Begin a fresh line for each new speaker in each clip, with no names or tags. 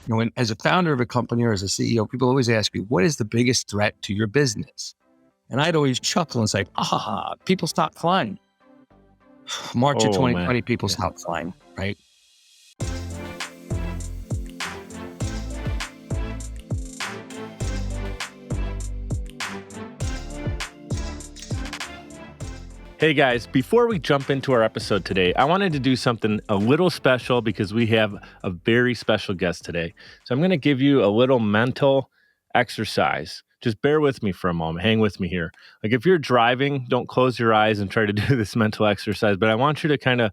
when, as a founder of a company or as a CEO, people always ask me, what is the biggest threat to your business? And I'd always chuckle and say, people stopped flying. March of 2020, people stopped flying, right?
Hey guys, before we jump into our episode today, I wanted to do something a little special because we have a very special guest today. So I'm going to give you a little mental exercise. Just bear with me for a moment. Hang with me here. Like if you're driving, don't close your eyes and try to do this mental exercise, but I want you to kind of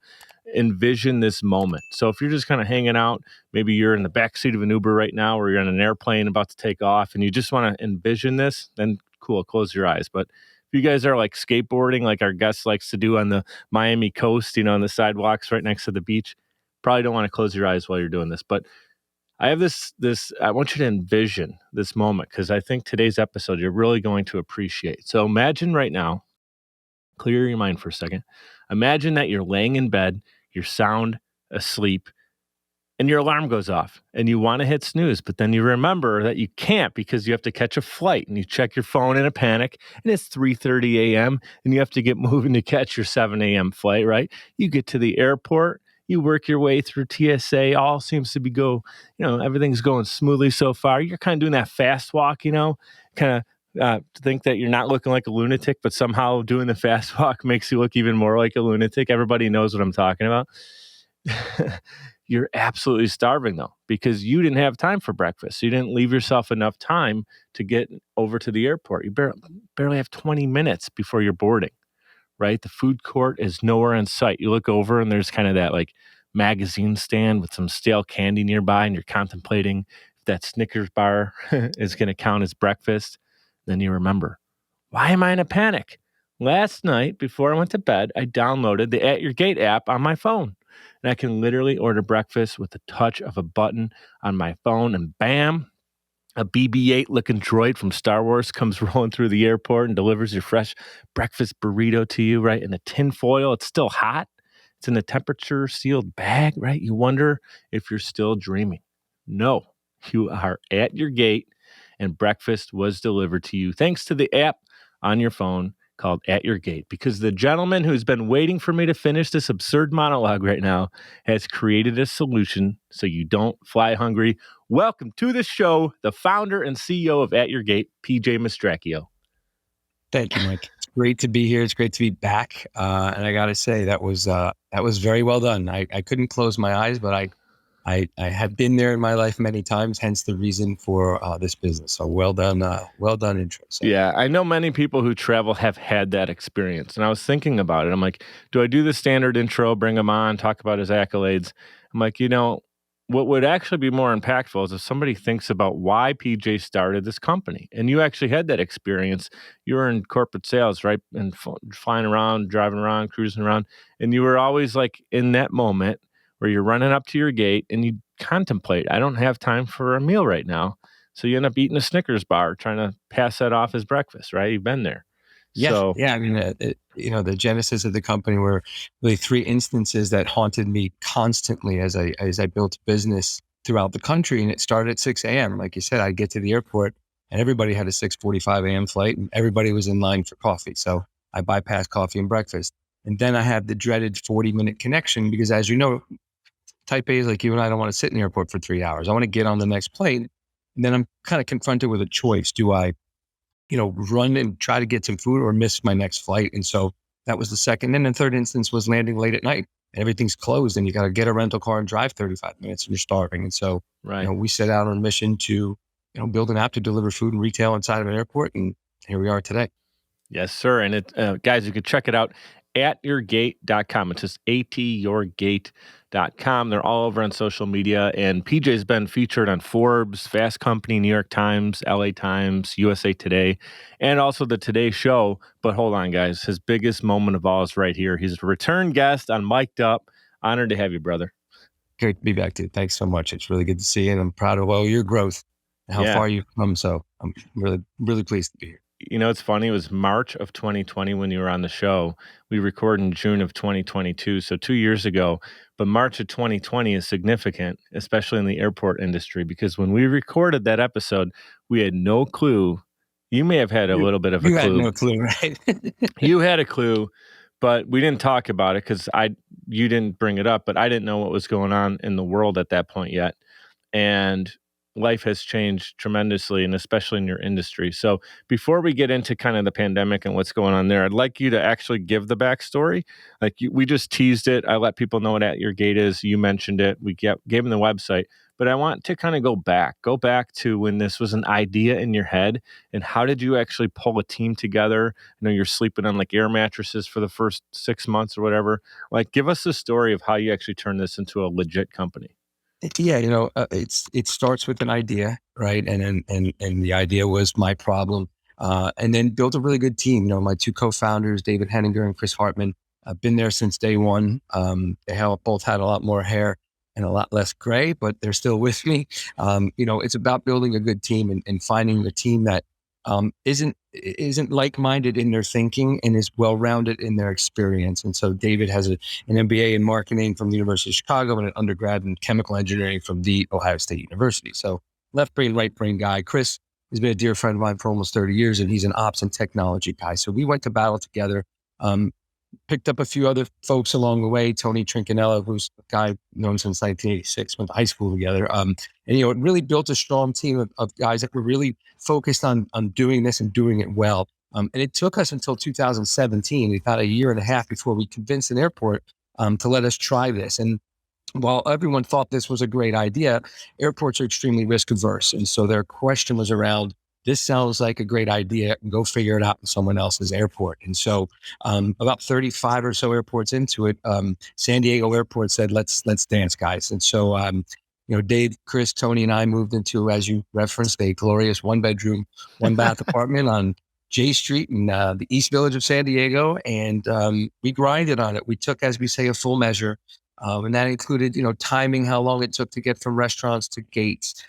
envision this moment. So if you're just kind of hanging out, maybe you're in the backseat of an Uber right now or you're on an airplane about to take off and you just want to envision this, then cool, close your eyes. But you guys are like skateboarding, like our guest likes to do on the Miami coast, on the sidewalks right next to the beach, probably don't want to close your eyes while you're doing this. But I have this, I want you to envision this moment because I think today's episode you're really going to appreciate. So imagine right now, clear your mind for a second. Imagine that you're laying in bed, you're sound asleep, and your alarm goes off and you want to hit snooze, but then you remember that you can't because you have to catch a flight and you check your phone in a panic and it's 3:30 a.m. and you have to get moving to catch your 7 a.m. flight, right? You get to the airport, you work your way through TSA, all seems to be everything's going smoothly so far. You're kind of doing that fast walk, kind of think that you're not looking like a lunatic, but somehow doing the fast walk makes you look even more like a lunatic. Everybody knows what I'm talking about. You're absolutely starving though, because you didn't have time for breakfast. You didn't leave yourself enough time to get over to the airport. You barely have 20 minutes before you're boarding, right? The food court is nowhere in sight. You look over and there's kind of that like magazine stand with some stale candy nearby and you're contemplating if that Snickers bar is going to count as breakfast. Then you remember, why am I in a panic? Last night, before I went to bed, I downloaded the AtYourGate app on my phone. And I can literally order breakfast with the touch of a button on my phone and bam, a BB-8 looking droid from Star Wars comes rolling through the airport and delivers your fresh breakfast burrito to you, right? In a tin foil. It's still hot. It's in a temperature sealed bag, right? You wonder if you're still dreaming. No, you are at your gate and breakfast was delivered to you thanks to the app on your phone called AtYourGate, because the gentleman who's been waiting for me to finish this absurd monologue right now has created a solution so you don't fly hungry. Welcome to the show, the founder and CEO of AtYourGate, PJ Mastracchio.
Thank you, Mike. It's great to be here. It's great to be back. And I got to say, that was very well done. I couldn't close my eyes, but I have been there in my life many times, hence the reason for this business. So well done intro. So.
Yeah, I know many people who travel have had that experience. And I was thinking about it. I'm like, do I do the standard intro, bring him on, talk about his accolades? I'm like, what would actually be more impactful is if somebody thinks about why PJ started this company. And you actually had that experience. You were in corporate sales, right? And flying around, driving around, cruising around. And you were always like in that moment where you're running up to your gate and you contemplate, I don't have time for a meal right now. So you end up eating a Snickers bar, trying to pass that off as breakfast, right? You've been there.
Yeah. I mean, the genesis of the company were really three instances that haunted me constantly as I built business throughout the country. And it started at 6 a.m. Like you said, I'd get to the airport and everybody had a 6:45 a.m. flight and everybody was in line for coffee. So I bypassed coffee and breakfast. And then I had the dreaded 40-minute connection because, as you know, Type A's like you and I don't want to sit in the airport for 3 hours. I want to get on the next plane. And then I'm kind of confronted with a choice. Do I, run and try to get some food or miss my next flight? And so that was the second. And then the third instance was landing late at night and everything's closed and you got to get a rental car and drive 35 minutes and you're starving. And so, we set out on a mission to, build an app to deliver food and retail inside of an airport. And here we are today.
Yes, sir. And it, guys, you could check it out AtYourGate.com. It's just AtYourGate.com. They're all over on social media. And PJ's been featured on Forbes, Fast Company, New York Times, LA Times, USA Today, and also the Today Show. But hold on, guys. His biggest moment of all is right here. He's a return guest on Mic'd Up. Honored to have you, brother.
Great to be back, dude. Thanks so much. It's really good to see you. And I'm proud of all your growth and how far you've come. So I'm really, really pleased to be here.
it's funny. It was March of 2020 when you were on the show. We recorded in June of 2022, so 2 years ago. But March of 2020 is significant, especially in the airport industry, because when we recorded that episode, we had no clue. You may have had a little bit of a
You had
clue.
no clue, right?
You had a clue, but we didn't talk about it because you didn't bring it up, but I didn't know what was going on in the world at that point yet. And life has changed tremendously, and especially in your industry. So before we get into kind of the pandemic and what's going on there, I'd like you to actually give the backstory. Like we just teased it. I let people know what AtYourGate is. You mentioned it. We gave them the website. But I want to kind of go back to when this was an idea in your head, and how did you actually pull a team together? I know you're sleeping on like air mattresses for the first 6 months or whatever. Like, give us the story of how you actually turned this into a legit company.
Yeah, it starts with an idea, right? And the idea was my problem, and then built a really good team. My two co-founders, David Henninger and Chris Hartman, have been there since day one. They both had a lot more hair and a lot less gray, but they're still with me. It's about building a good team and finding the team that isn't like-minded in their thinking and is well-rounded in their experience. And so David has an MBA in marketing from the University of Chicago and an undergrad in chemical engineering from the Ohio State University. So left brain, right brain guy. Chris has been a dear friend of mine for almost 30 years, and he's an ops and technology guy. So we went to battle together. Picked up a few other folks along the way. Tony Trincanella, who's a guy known since 1986, went to high school together. And it really built a strong team of guys that were really focused on doing this and doing it well. And it took us until 2017, about a year and a half, before we convinced an airport to let us try this. And while everyone thought this was a great idea, airports are extremely risk averse. And so their question was around, this sounds like a great idea, go figure it out in someone else's airport. And so about 35 or so airports into it, San Diego Airport said, let's dance, guys. And so, Dave, Chris, Tony, and I moved into, as you referenced, a glorious 1-bedroom, 1-bath apartment on J Street in the East Village of San Diego. And we grinded on it. We took, as we say, a full measure. And that included, timing, how long it took to get from restaurants to gates,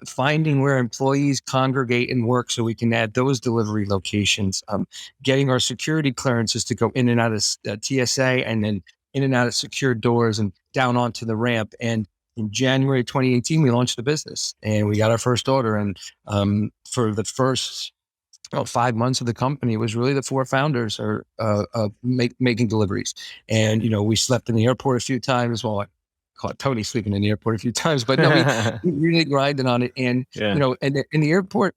finding where employees congregate and work so we can add those delivery locations, getting our security clearances to go in and out of TSA and then in and out of secure doors and down onto the ramp. And in January 2018, we launched the business and we got our first order. And for the first 5 months of the company, it was really the four founders are making deliveries. And, we slept in the airport a few times. Well, I caught Tony sleeping in the airport a few times, but no, we really grinded on it. And, and in the airport,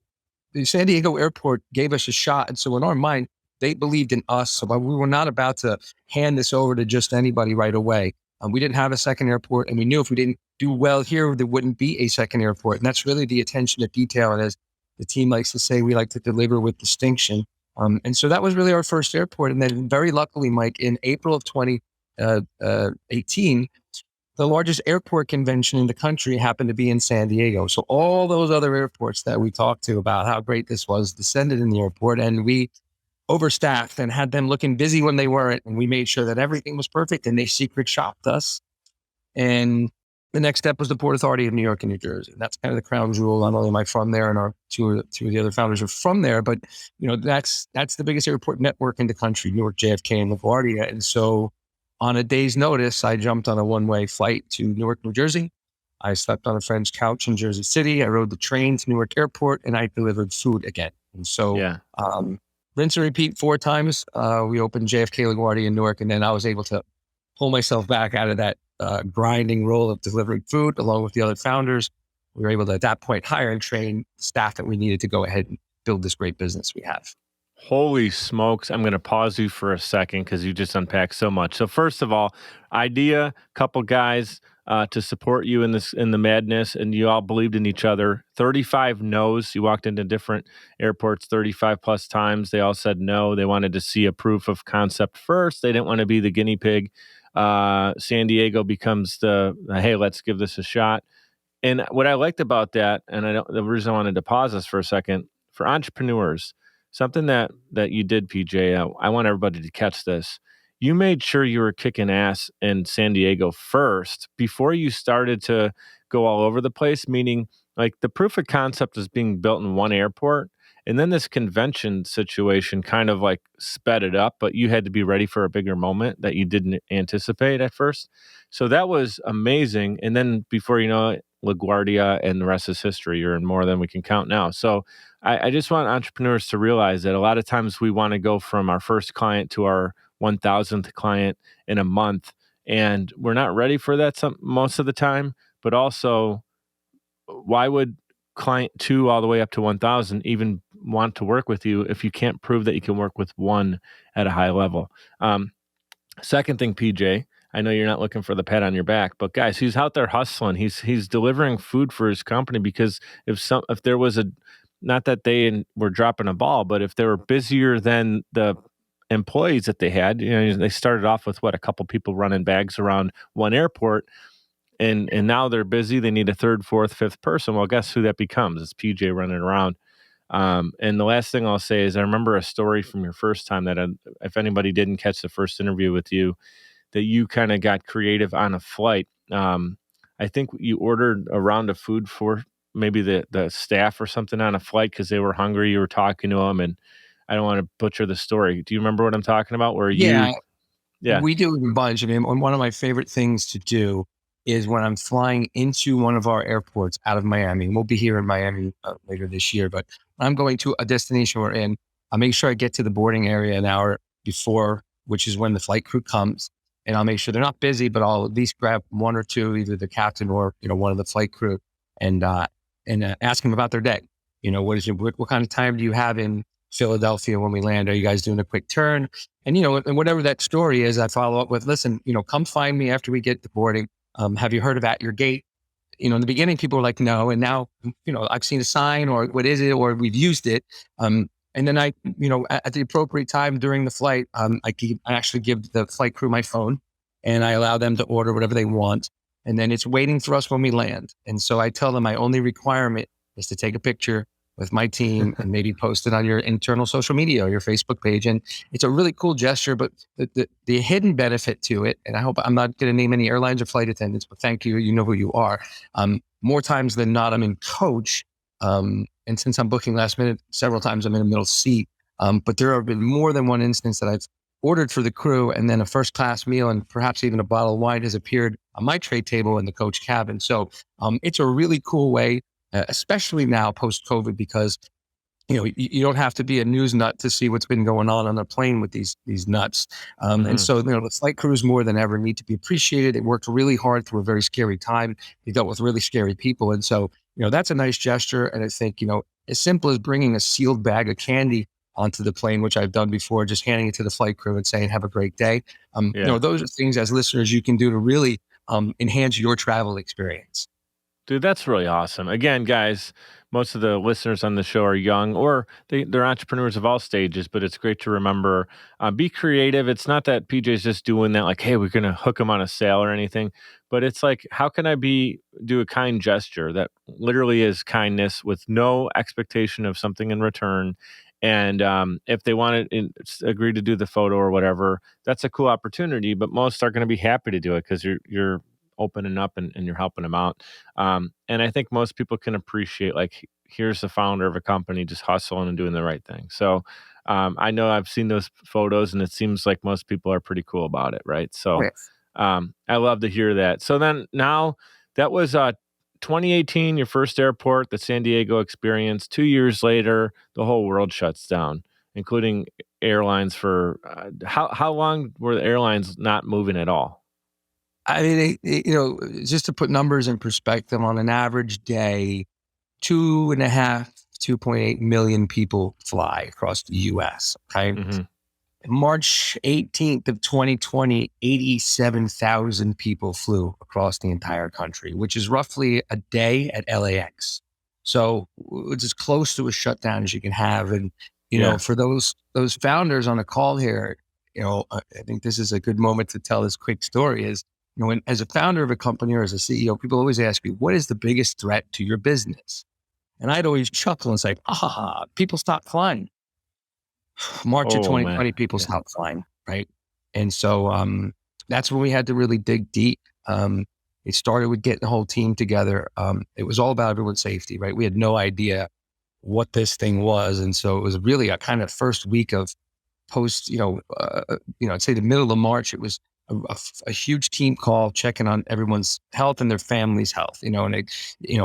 the San Diego airport gave us a shot. And so in our mind, they believed in us. So we were not about to hand this over to just anybody right away. We didn't have a second airport, and we knew if we didn't do well here, there wouldn't be a second airport. And that's really the attention to detail. And as the team likes to say, we like to deliver with distinction. And so that was really our first airport. And then very luckily, Mike, in April of 2018, the largest airport convention in the country happened to be in San Diego. So all those other airports that we talked to about how great this was descended in the airport, and we overstaffed and had them looking busy when they weren't. And we made sure that everything was perfect, and they secret shopped us. And the next step was the Port Authority of New York and New Jersey. And that's kind of the crown jewel. Not only am I from there, and our two of the other founders are from there, but that's the biggest airport network in the country, Newark, JFK, and LaGuardia. And so on a day's notice, I jumped on a one-way flight to Newark, New Jersey. I slept on a friend's couch in Jersey City. I rode the train to Newark Airport, and I delivered food again. And so rinse and repeat 4 times. We opened JFK, LaGuardia, in Newark, and then I was able to pull myself back out of that grinding role of delivering food along with the other founders. We were able to, at that point, hire and train staff that we needed to go ahead and build this great business we have.
Holy smokes. I'm going to pause you for a second because you just unpacked so much. So first of all, idea, couple guys to support you in the madness, and you all believed in each other. 35 no's. You walked into different airports 35 plus times. They all said no. They wanted to see a proof of concept first. They didn't want to be the guinea pig. San Diego becomes hey, let's give this a shot. And what I liked about that, and the reason I wanted to pause this for a second, for entrepreneurs, something that you did, PJ, I want everybody to catch this. You made sure you were kicking ass in San Diego first before you started to go all over the place, meaning like the proof of concept is being built in one airport. And then this convention situation kind of like sped it up, but you had to be ready for a bigger moment that you didn't anticipate at first. So that was amazing. And then before you know it, LaGuardia and the rest is history. You're in more than we can count now. So I just want entrepreneurs to realize that a lot of times we want to go from our first client to our 1000th client in a month. And we're not ready for that most of the time. But also, why would client 2 all the way up to 1000 even want to work with you if you can't prove that you can work with one at a high level? Second thing, PJ, I know you're not looking for the pat on your back, but guys, he's out there hustling. He's delivering food for his company because if there was a, not that they were dropping a ball, but if they were busier than the employees that they had, they started off with a couple people running bags around one airport, and now they're busy. They need a third, fourth, fifth person. Well, guess who that becomes? It's PJ running around. And the last thing I'll say is I remember a story from your first time that if anybody didn't catch the first interview with you, that you kind of got creative on a flight. I think you ordered a round of food for maybe the staff or something on a flight because they were hungry. You were talking to them, and I don't want to butcher the story. Do you remember what I'm talking about?
Yeah,
Yeah,
we do a bunch. I mean, one of my favorite things to do is when I'm flying into one of our airports out of Miami. We'll be here in Miami later this year, but when I'm going to a destination we're in, I'll make sure I get to the boarding area an hour before, which is when the flight crew comes. And I'll make sure they're not busy, but I'll at least grab one or two, either the captain or, one of the flight crew, and ask them about their day. What kind of time do you have in Philadelphia when we land? Are you guys doing a quick turn? And, and whatever that story is, I follow up with, listen, come find me after we get to boarding. Have you heard of AtYourGate? In the beginning, people were like, no. And now, I've seen a sign, or what is it? Or we've used it. And then I, at the appropriate time during the flight, I actually give the flight crew my phone, and I allow them to order whatever they want. And then it's waiting for us when we land. And so I tell them my only requirement is to take a picture with my team and maybe post it on your internal social media or your Facebook page. And it's a really cool gesture, but the hidden benefit to it, and I hope I'm not going to name any airlines or flight attendants, but thank you. You know who you are. More times than not, I'm in coach. And since I'm booking last minute, several times I'm in a middle seat. But there have been more than one instance that I've ordered for the crew, and then a first class meal and perhaps even a bottle of wine has appeared on my tray table in the coach cabin. So it's a really cool way, especially now post COVID, because you don't have to be a news nut to see what's been going on a plane with these nuts. And so, the flight crews more than ever need to be appreciated. They worked really hard through a very scary time. They dealt with really scary people. And so, that's a nice gesture. And I think, as simple as bringing a sealed bag of candy onto the plane, which I've done before, just handing it to the flight crew and saying, have a great day. Those are things as listeners you can do to really enhance your travel experience.
Dude, that's really awesome. Again, guys, most of the listeners on the show are young, or they're entrepreneurs of all stages, but it's great to remember, be creative. It's not that PJ's just doing that like, hey, we're going to hook them on a sale or anything, but it's like, how can I do a kind gesture that literally is kindness with no expectation of something in return? And if they want to agree to do the photo or whatever, that's a cool opportunity, but most are going to be happy to do it because you're opening up and you're helping them out. And I think most people can appreciate, like, here's the founder of a company just hustling and doing the right thing. So I know I've seen those photos, and it seems like most people are pretty cool about it, right? So I love to hear that. So then now that was 2018, your first airport, the San Diego experience. 2 years later, the whole world shuts down, including airlines for how long were the airlines not moving at all?
I mean, just to put numbers in perspective, on an average day, 2.8 million people fly across the U.S. Okay.
Mm-hmm.
March 18th of 2020, 87,000 people flew across the entire country, which is roughly a day at LAX. So it's as close to a shutdown as you can have. And, for those founders on the call here, I think this is a good moment to tell this quick story is, as a founder of a company or as a CEO, people always ask me, what is the biggest threat to your business? And I'd always chuckle and say, people stopped flying. March of 2020, people stopped flying, right? And so that's when we had to really dig deep. It started with getting the whole team together. It was all about everyone's safety, right? We had no idea what this thing was. And so it was really a kind of first week of post, I'd say the middle of March. It was a huge team call checking on everyone's health and their family's health, and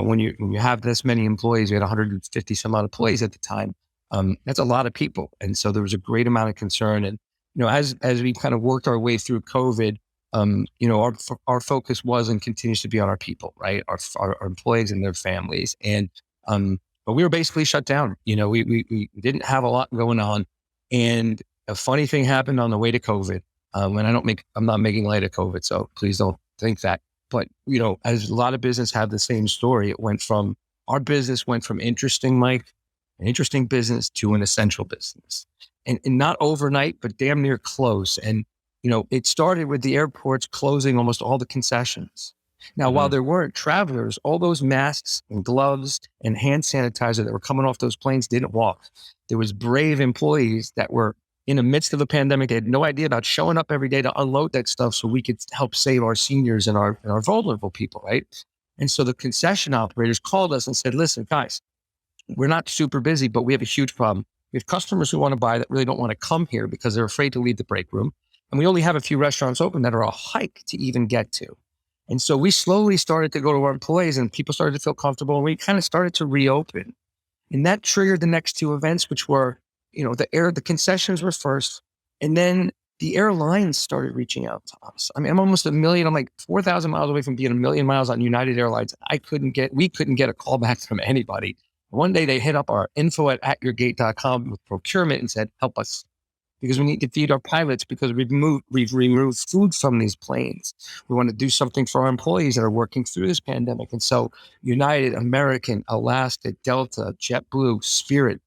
when you have this many employees, we had 150 some odd employees at the time. That's a lot of people. And so there was a great amount of concern. And, as we kind of worked our way through COVID, our focus was and continues to be on our people, right? Our employees and their families. And, but we were basically shut down. We didn't have a lot going on. And a funny thing happened on the way to COVID. And I'm not making light of COVID, so please don't think that. But, as a lot of business have the same story, our business went from interesting, Mike, an interesting business to an essential business. And not overnight, but damn near close. And, it started with the airports closing almost all the concessions. Now, while there weren't travelers, all those masks and gloves and hand sanitizer that were coming off those planes didn't walk. There was brave employees that were in the midst of a pandemic. They had no idea about showing up every day to unload that stuff so we could help save our seniors and our vulnerable people, right? And so the concession operators called us and said, listen, guys, we're not super busy, but we have a huge problem. We have customers who want to buy that really don't want to come here because they're afraid to leave the break room. And we only have a few restaurants open that are a hike to even get to. And so we slowly started to go to our employees and people started to feel comfortable and we kind of started to reopen. And that triggered the next two events, which were, the concessions were first. And then the airlines started reaching out to us. I mean, I'm like 4,000 miles away from being a million miles on United Airlines. We couldn't get a call back from anybody. One day they hit up our info@AtYourGate.com with procurement and said, help us, because we need to feed our pilots because we've removed food from these planes. We want to do something for our employees that are working through this pandemic. And so United, American, Alaska, Delta, JetBlue, Spirit,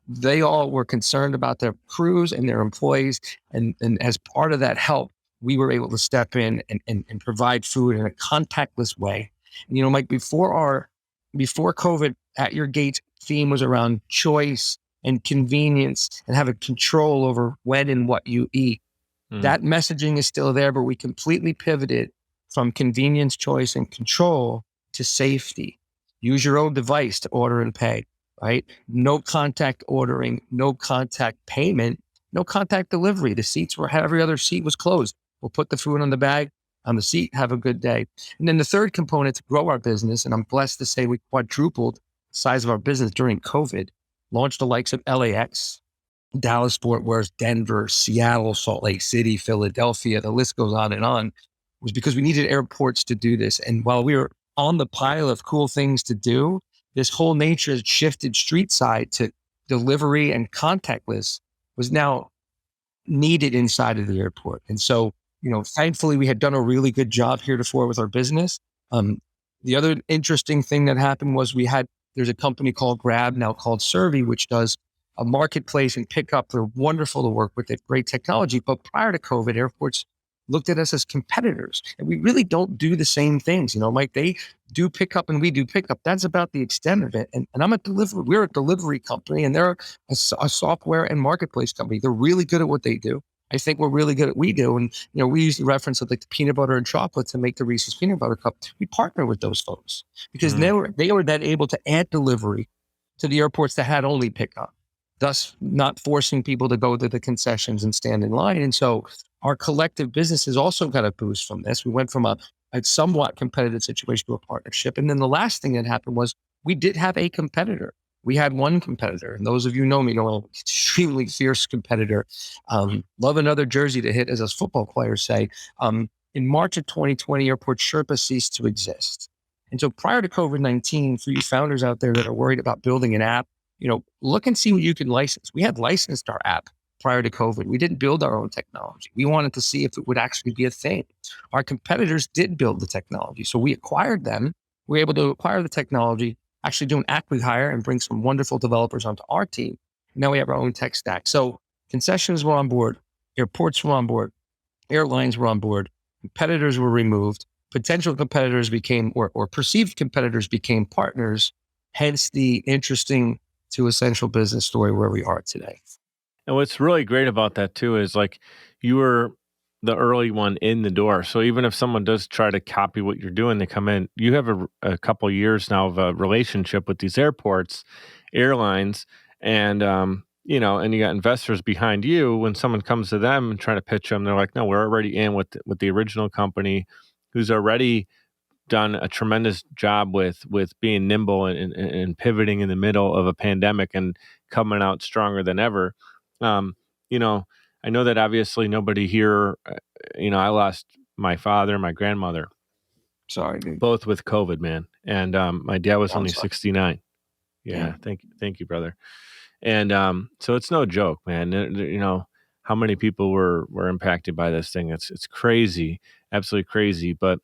they all were concerned about their crews and their employees. And as part of that help, we were able to step in and provide food in a contactless way. And, Mike, before COVID, At Your Gate theme was around choice and convenience and having control over when and what you eat. That messaging is still there, but we completely pivoted from convenience, choice, and control to safety. Use your own device to order and pay, right? No contact ordering, no contact payment, no contact delivery. The seats every other seat was closed. We'll put the food on the bag, on the seat, have a good day. And then the third component to grow our business, and I'm blessed to say we quadrupled the size of our business during COVID, launched the likes of LAX, Dallas, Fort Worth, Denver, Seattle, Salt Lake City, Philadelphia, the list goes on, was because we needed airports to do this. And while we were on the pile of cool things to do, this whole nature has shifted street side to delivery and contactless was now needed inside of the airport. And so, thankfully we had done a really good job heretofore with our business. The other interesting thing that happened was there's a company called Grab, now called Servy, which does a marketplace and pickup. They're wonderful to work with. They have great technology. But prior to COVID, airports looked at us as competitors. And we really don't do the same things. Mike, they do pickup and we do pickup. That's about the extent of it. And we're a delivery company and they're a software and marketplace company. They're really good at what they do. I think we're really good at what we do. And, we use the reference of like the peanut butter and chocolate to make the Reese's peanut butter cup. We partner with those folks because they were then able to add delivery to the airports that had only pickup, thus not forcing people to go to the concessions and stand in line. And so our collective businesses also got a boost from this. We went from a somewhat competitive situation to a partnership. And then the last thing that happened was we did have a competitor. We had one competitor, and those of you know me know an extremely fierce competitor. Love another jersey to hit, as us football players say. In March of 2020, Airport Sherpa ceased to exist. And so prior to COVID-19, for you founders out there that are worried about building an app, look and see what you can license. We had licensed our app prior to COVID. We didn't build our own technology. We wanted to see if it would actually be a thing. Our competitors did build the technology. So we acquired them. We were able to acquire the technology, actually do an acqui-hire and bring some wonderful developers onto our team. Now we have our own tech stack. So concessions were on board, airports were on board, airlines were on board, competitors were removed, potential competitors became, or perceived competitors became partners, hence the interesting to essential business story where we are today.
And what's really great about that too is like you were the early one in the door. So even if someone does try to copy what you're doing, they come in, you have a couple of years now of a relationship with these airlines, and and you got investors behind you. When someone comes to them and trying to pitch them, they're like, no, we're already in with the original company who's already done a tremendous job with being nimble and pivoting in the middle of a pandemic and coming out stronger than ever. Um, you know, I know that obviously nobody here, I lost my father, my grandmother,
Sorry, dude.
both with COVID, man. And my dad was
I'm
only
sorry.
69.
Yeah.
Yeah. Thank you, brother. And so it's no joke, man. How many people were impacted by this thing. It's crazy, absolutely crazy. But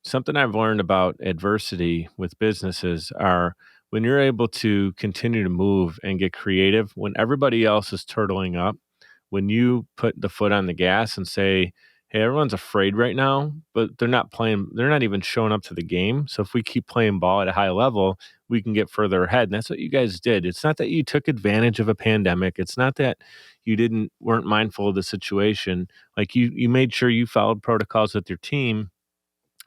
something I've learned about adversity with businesses are when you're able to continue to move and get creative, when everybody else is turtling up, when you put the foot on the gas and say, hey, everyone's afraid right now, but they're not even showing up to the game. So if we keep playing ball at a high level, we can get further ahead. And that's what you guys did. It's not that you took advantage of a pandemic. It's not that you weren't mindful of the situation. Like you made sure you followed protocols with your team.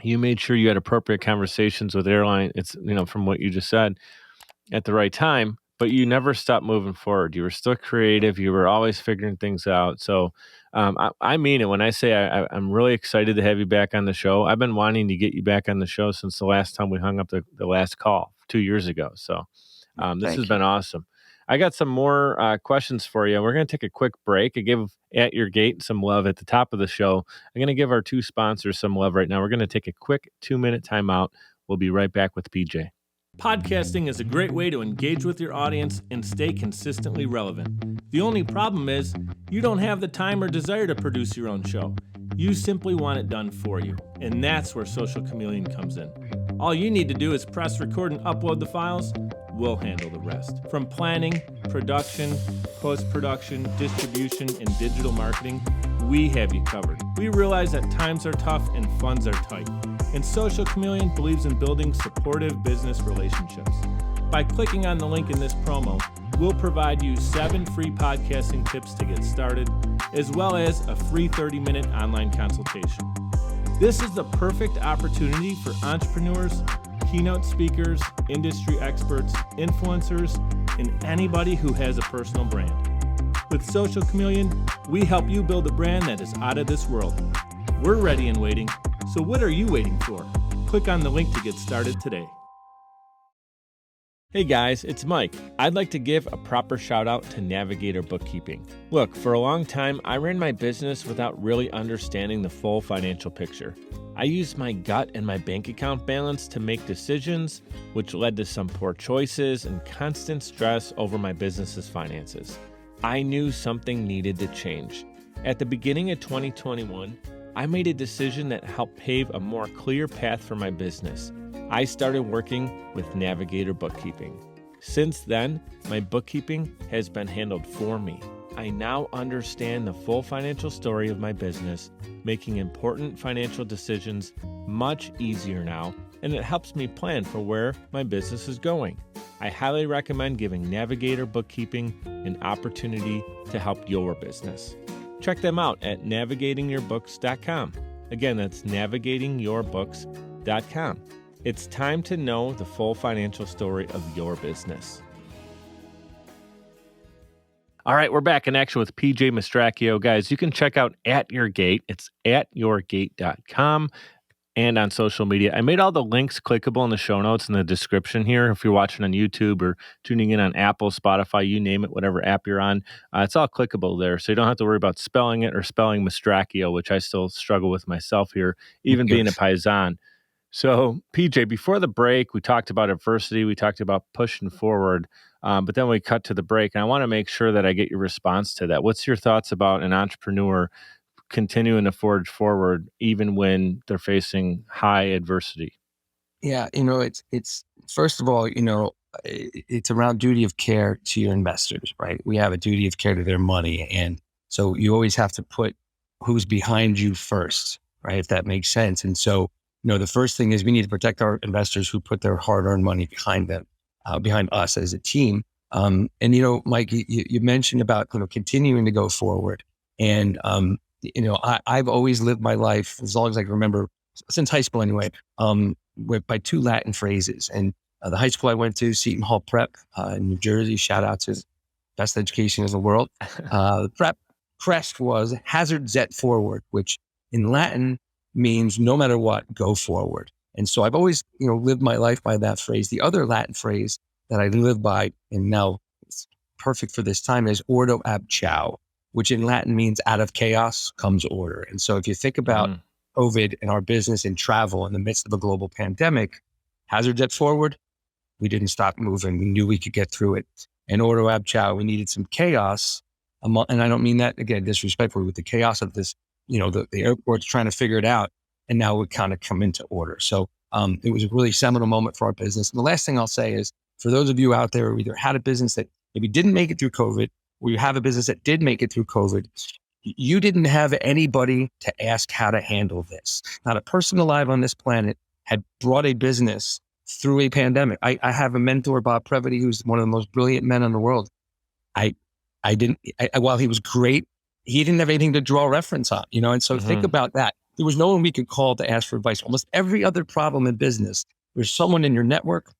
You made sure you had appropriate conversations with airline. It's, from what you just said, at the right time, but you never stopped moving forward. You were still creative. You were always figuring things out. So I mean it when I say I'm really excited to have you back on the show. I've been wanting to get you back on the show since the last time we hung up the last call 2 years ago. So this has been awesome. I got some more questions for you. We're going to take a quick break. I gave AtYourGate some love at the top of the show. I'm going to give our two sponsors some love right now. We're going to take a quick 2-minute timeout. We'll be right back with PJ. Podcasting is a great way to engage with your audience and stay consistently relevant. The only problem is you don't have the time or desire to produce your own show. You simply want it done for you, and that's where Social Chameleon comes in. All you need to do is press record and upload the files. We'll handle the rest. From planning, production, post-production, distribution, and digital marketing, we have you covered. We realize that times are tough and funds are tight. And Social Chameleon believes in building supportive business relationships. By clicking on the link in this promo, we'll provide you 7 free podcasting tips to get started, as well as a free 30-minute online consultation. This is the perfect opportunity for entrepreneurs, keynote speakers, industry experts, influencers, and anybody who has a personal brand. With Social Chameleon, we help you build a brand that is out of this world. We're ready and waiting. So what are you waiting for? Click on the link to get started today. Hey guys, it's Mike. I'd like to give a proper shout out to Navigator Bookkeeping. Look, for a long time, I ran my business without really understanding the full financial picture. I used my gut and my bank account balance to make decisions, which led to some poor choices and constant stress over my business's finances. I knew something needed to change. At the beginning of 2021, I made a decision that helped pave a more clear path for my business. I started working with Navigator Bookkeeping. Since then, my bookkeeping has been handled for me. I now understand the full financial story of my business, making important financial decisions much easier now, and it helps me plan for where my business is going. I highly recommend giving Navigator Bookkeeping an opportunity to help your business. Check them out at navigatingyourbooks.com. Again, that's navigatingyourbooks.com. It's time to know the full financial story of your business. All right, we're back in action with PJ Mastracchio. Guys, you can check out AtYourGate. It's atyourgate.com. And on social media. I made all the links clickable in the show notes in the description here. If you're watching on YouTube or tuning in on Apple, Spotify, you name it, whatever app you're on, it's all clickable there. So you don't have to worry about spelling it or spelling Mastracchio, which I still struggle with myself here, even being a Paisan. So PJ, before the break, we talked about adversity. We talked about pushing forward, but then we cut to the break. And I want to make sure that I get your response to that. What's your thoughts about an entrepreneur continuing to forge forward even when they're facing high adversity?
Yeah, it's first of all, it's around duty of care to your investors, right? We have a duty of care to their money, and so you always have to put who's behind you first, right? If that makes sense. And so, the first thing is we need to protect our investors who put their hard-earned money behind them, behind us as a team. And Mike, you mentioned about continuing to go forward, and I've always lived my life, as long as I can remember, since high school anyway, by two Latin phrases. And the high school I went to, Seton Hall Prep in New Jersey, shout out to best education in the world. The prep crest was hazard zet forward, which in Latin means no matter what, go forward. And so I've always, lived my life by that phrase. The other Latin phrase that I live by, and now it's perfect for this time, is ordo ab chao, which in Latin means out of chaos comes order. And so if you think about COVID and our business and travel in the midst of a global pandemic, hazard zet forward, we didn't stop moving. We knew we could get through it. And ordo ab chao, we needed some chaos. And I don't mean that, again, disrespectfully, with the chaos of this, the airport's trying to figure it out. And now we kind of come into order. So it was a really seminal moment for our business. And the last thing I'll say is, for those of you out there who either had a business that maybe didn't make it through COVID, or you have a business that did make it through COVID, you didn't have anybody to ask how to handle this. Not a person alive on this planet had brought a business through a pandemic. I have a mentor, Bob Previty, who's one of the most brilliant men in the world. While he was great, he didn't have anything to draw reference on, and so think about that. There was no one we could call to ask for advice. Almost every other problem in business, there's someone in your network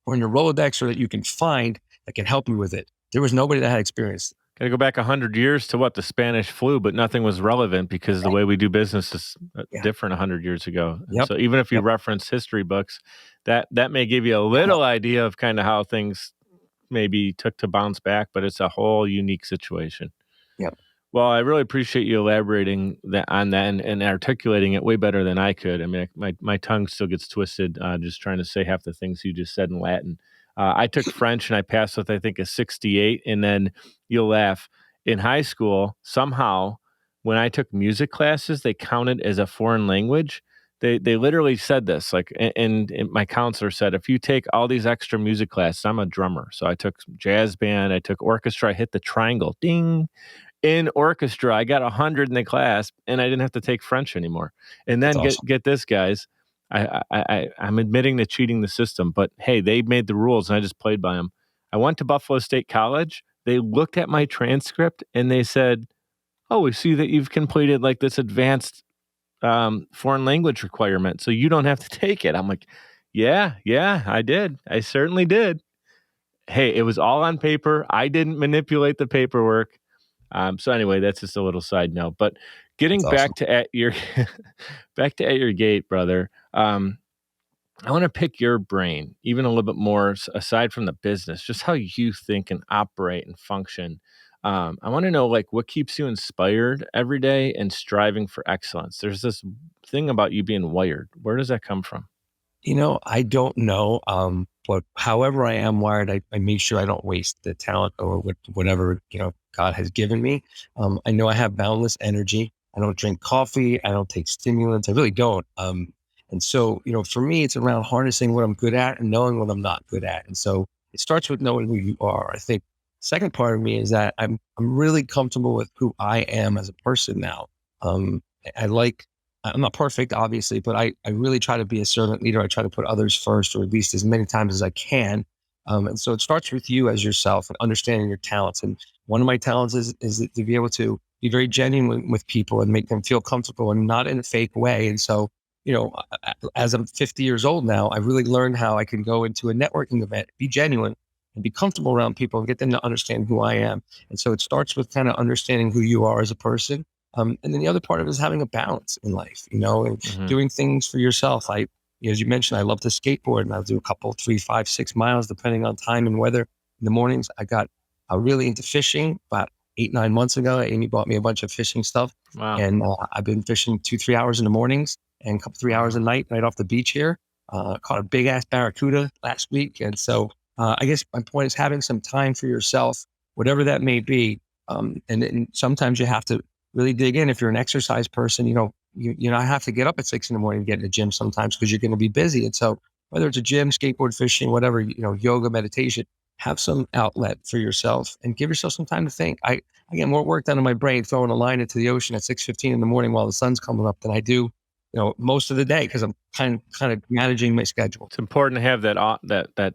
or in your Rolodex or that you can find that can help you with it. There was nobody that had experience.
Got to go back 100 years to the Spanish flu, but nothing was relevant because the way we do business is different 100 years ago.
Yep.
So even if you reference history books, that may give you a little idea of kind of how things maybe took to bounce back, but it's a whole unique situation.
Yep.
Well, I really appreciate you elaborating on that and articulating it way better than I could. I mean, my tongue still gets twisted just trying to say half the things you just said in Latin. I took French and I passed with, I think, a 68. And then you'll laugh. In high school, somehow, when I took music classes, they counted as a foreign language. They literally said this, and my counselor said, if you take all these extra music classes, I'm a drummer. So I took jazz band, I took orchestra, I hit the triangle, ding. In orchestra, I got 100 in the class, and I didn't have to take French anymore. And then
awesome.
get this, guys. I'm admitting to cheating the system, but hey, they made the rules, and I just played by them. I went to Buffalo State College. They looked at my transcript, and they said, "Oh, we see that you've completed like this advanced foreign language requirement, so you don't have to take it." I'm like, "Yeah, I did. I certainly did." Hey, it was all on paper. I didn't manipulate the paperwork. So anyway, that's just a little side note. But getting back to back to AtYourGate, brother. I want to pick your brain even a little bit more aside from the business, just how you think and operate and function. I want to know what keeps you inspired every day and striving for excellence. There's this thing about you being wired. Where does that come from?
I don't know. But however I am wired, I make sure I don't waste the talent or whatever, God has given me. I know I have boundless energy. I don't drink coffee. I don't take stimulants. I really don't. And so, for me, it's around harnessing what I'm good at and knowing what I'm not good at. And so it starts with knowing who you are. I think the second part of me is that I'm really comfortable with who I am as a person now. I'm not perfect, obviously, but I really try to be a servant leader. I try to put others first, or at least as many times as I can. And so it starts with you as yourself and understanding your talents. And one of my talents is to be able to be very genuine with people and make them feel comfortable and not in a fake way. And so, as I'm 50 years old now, I've really learned how I can go into a networking event, be genuine and be comfortable around people and get them to understand who I am. And so it starts with kind of understanding who you are as a person. And then the other part of it is having a balance in life, and doing things for yourself. As you mentioned, I love to skateboard, and I'll do a couple, 3, 5, 6 miles, depending on time and weather. In the mornings, I got really into fishing about 8, 9 months ago. Amy bought me a bunch of fishing stuff.
Wow.
And I've been fishing 2, 3 hours in the mornings and a couple, 3 hours a night right off the beach here. Caught a big ass barracuda last week. And so I guess my point is having some time for yourself, whatever that may be. And sometimes you have to really dig in. If you're an exercise person, I have to get up at 6 in the morning to get in the gym sometimes because you're going to be busy. And so whether it's a gym, skateboard, fishing, whatever, yoga, meditation, have some outlet for yourself and give yourself some time to think. I get more work done in my brain throwing a line into the ocean at 6:15 in the morning while the sun's coming up than I do, most of the day, because I'm kind of managing my schedule.
It's important to have that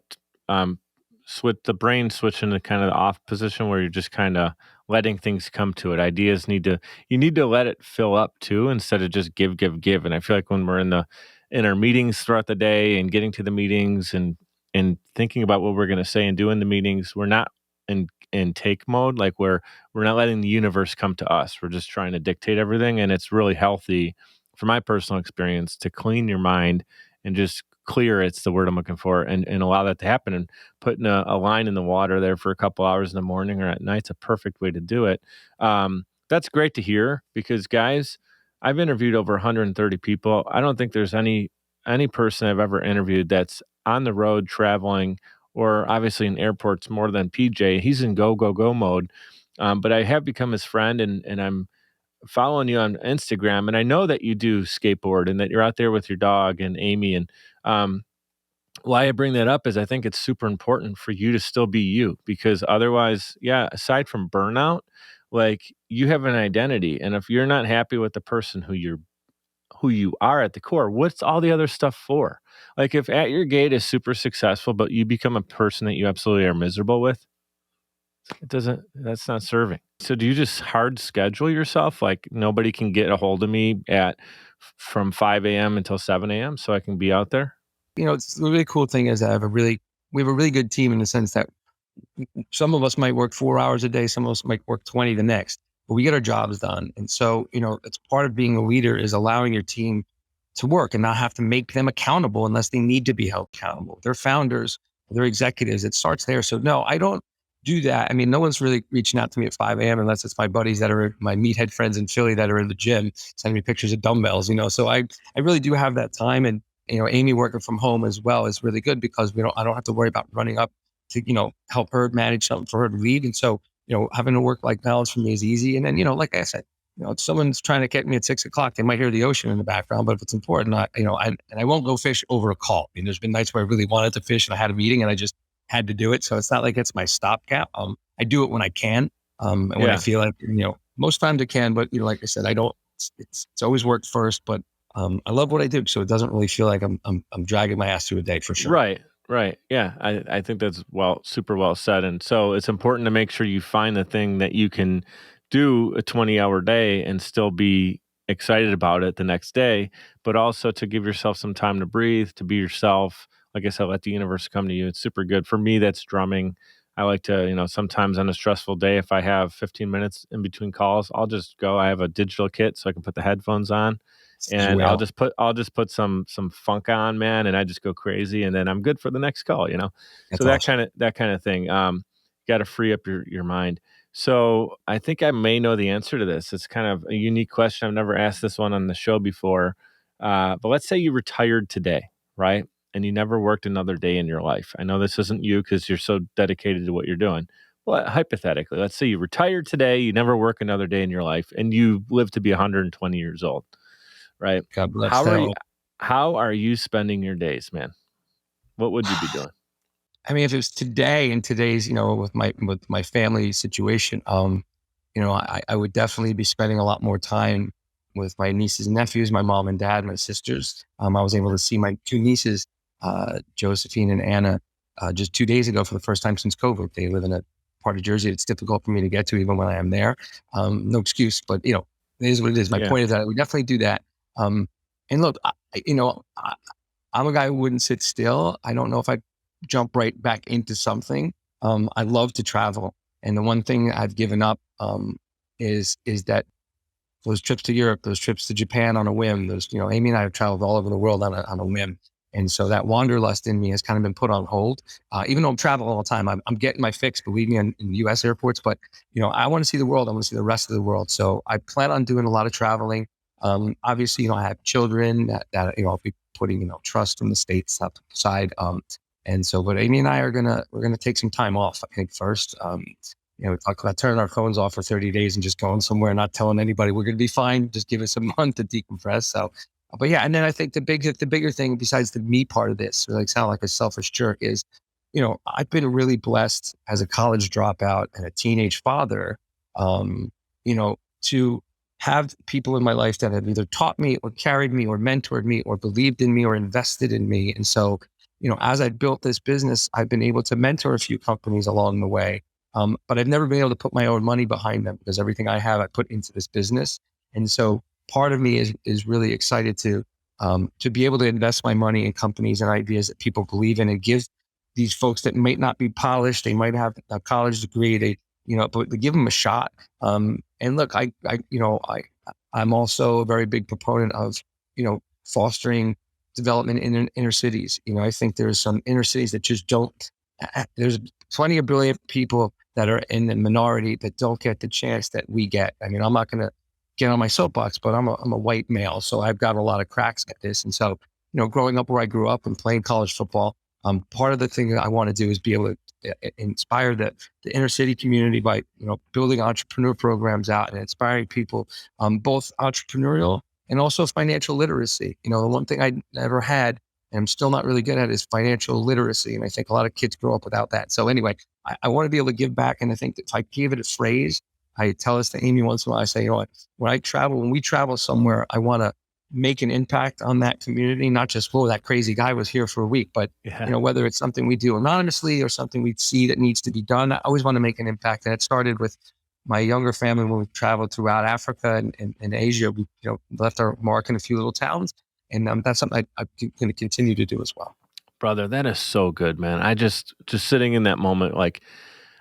switch, the brain switch into kind of the off position where you're just kind of letting things come to it. You need to let it fill up too, instead of just give, give, give. And I feel like when we're in our meetings throughout the day and getting to the meetings and thinking about what we're going to say and doing the meetings, we're not in take mode. Like we're not letting the universe come to us. We're just trying to dictate everything. And it's really healthy, from my personal experience, to clean your mind and just clear, it's the word I'm looking for, and allow that to happen. And putting a line in the water there for a couple hours in the morning or at night's a perfect way to do it. That's great to hear, because guys, I've interviewed over 130 people. I don't think there's any person I've ever interviewed that's on the road traveling, or obviously in airports, more than PJ. He's in go, go, go mode. But I have become his friend, and I'm following you on Instagram, and I know that you do skateboard and that you're out there with your dog and Amy. And um, why I bring that up is I think it's super important for you to still be you, because otherwise, yeah, aside from burnout, like, you have an identity, and if you're not happy with the person who you are at the core, what's all the other stuff for? Like, if At Your Gate is super successful, but you become a person that you absolutely are miserable with, that's not serving. So do you just hard schedule yourself? Like, nobody can get a hold of me from 5 a.m. until 7 a.m. so I can be out there?
It's the really cool thing is that we have a really good team in the sense that some of us might work 4 hours a day, some of us might work 20 the next, but we get our jobs done. And so, it's part of being a leader is allowing your team to work and not have to make them accountable unless they need to be held accountable. They're founders, they're executives. It starts there. So no, I don't do that. I mean, no one's really reaching out to me at 5 a.m. unless it's my buddies that are my meathead friends in Philly that are in the gym, sending me pictures of dumbbells, So I really do have that time. And, Amy working from home as well is really good because I don't have to worry about running up to, help her manage something for her to lead. And so, having a work-life balance for me is easy. And then, like I said, if someone's trying to get me at 6 o'clock, they might hear the ocean in the background, but if it's important, I won't go fish over a call. I mean, there's been nights where I really wanted to fish and I had a meeting and I just had to do it. So it's not like it's my stopgap. I do it when I can. And when I feel like, most times I can, but like I said, I don't, it's always worked first, but I love what I do. So it doesn't really feel like I'm dragging my ass through a day for sure.
Right. Yeah. I think that's super well said. And so it's important to make sure you find the thing that you can do a 20-hour day and still be excited about it the next day, but also to give yourself some time to breathe, to be yourself. Like I said, let the universe come to you. It's super good. For me, that's drumming. I like to, sometimes on a stressful day, if I have 15 minutes in between calls, I'll just go. I have a digital kit so I can put the headphones on, and I'll just put some funk on, man, and I just go crazy, and then I'm good for the next call.
That's
So
awesome.
that kind of thing. Got to free up your mind. So I think I may know the answer to this. It's kind of a unique question. I've never asked this one on the show before. But let's say you retired today, right? And you never worked another day in your life. I know this isn't you because you're so dedicated to what you're doing. Well, hypothetically, let's say you retired today, you never work another day in your life, and you live to be 120 years old, right?
God bless them.
How are you spending your days, man? What would you be doing?
I mean, if it was today in today's, with my family situation, I would definitely be spending a lot more time with my nieces and nephews, my mom and dad, my sisters. I was able to see my two nieces, Josephine and Anna, just 2 days ago for the first time since COVID. They live in a part of Jersey it's difficult for me to get to even when I am there. No excuse, but it is what it is. My point is that I would definitely do that. And look, I'm a guy who wouldn't sit still. I don't know if I'd jump right back into something. I love to travel. And the one thing I've given up is that those trips to Europe, those trips to Japan on a whim, Amy and I have traveled all over the world on a whim. And so that wanderlust in me has kind of been put on hold. Even though I'm traveling all the time, I'm getting my fix, believe me, in US airports. But, I want to see the world. I want to see the rest of the world. So I plan on doing a lot of traveling. Obviously, I have children that I'll be putting, trust from the States aside. And so, but Amy and I we're gonna take some time off, I think, first. We talked about turning our phones off for 30 days and just going somewhere, not telling anybody we're gonna be fine. Just give us a month to decompress. So, but yeah, and then I think the bigger thing besides the me part of this, or like sound like a selfish jerk, is, I've been really blessed as a college dropout and a teenage father, to have people in my life that have either taught me or carried me or mentored me or believed in me or invested in me. And so, as I built this business, I've been able to mentor a few companies along the way. but I've never been able to put my own money behind them because everything I have, I put into this business. And so part of me is really excited to be able to invest my money in companies and ideas that people believe in, and give these folks that might not be polished, they might have a college degree, but to give them a shot. And look, I'm also a very big proponent of, fostering development in inner cities. I think there's some inner cities that just don't. There's plenty of brilliant people that are in the minority that don't get the chance that we get. I mean, I'm not going to get on my soapbox, but I'm a white male, so I've got a lot of cracks at this. And so, growing up where I grew up and playing college football, part of the thing that I want to do is be able to inspire the inner city community by, building entrepreneur programs out and inspiring people, both entrepreneurial and also financial literacy. The one thing I never had, and I'm still not really good at, is financial literacy. And I think a lot of kids grow up without that. So anyway, I want to be able to give back. And I think that if I gave it a phrase, I tell this to Amy once in a while, I say, when we travel somewhere, I want to make an impact on that community, not just, that crazy guy was here for a week, but whether it's something we do anonymously or something we see that needs to be done, I always want to make an impact. And it started with my younger family when we traveled throughout Africa and Asia. We left our mark in a few little towns, and that's something I'm going to continue to do as well.
Brother, that is so good, man. I just sitting in that moment, like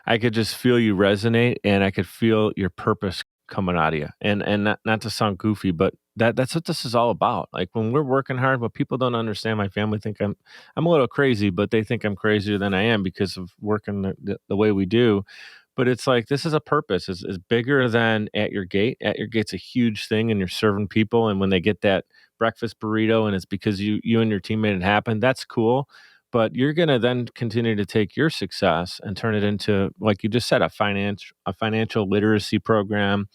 I could just feel you resonate, and I could feel your purpose coming out of you. And not to sound goofy, but that's what this is all about. Like when we're working hard, but people don't understand. My family think I'm a little crazy, but they think I'm crazier than I am because of working the way we do. But it's like, this is a purpose. It's bigger than At Your Gate. At Your Gate's a huge thing, and you're serving people. And when they get that breakfast burrito and it's because you and your team made it happen, that's cool. But you're going to then continue to take your success and turn it into, like you just said, a financial literacy program,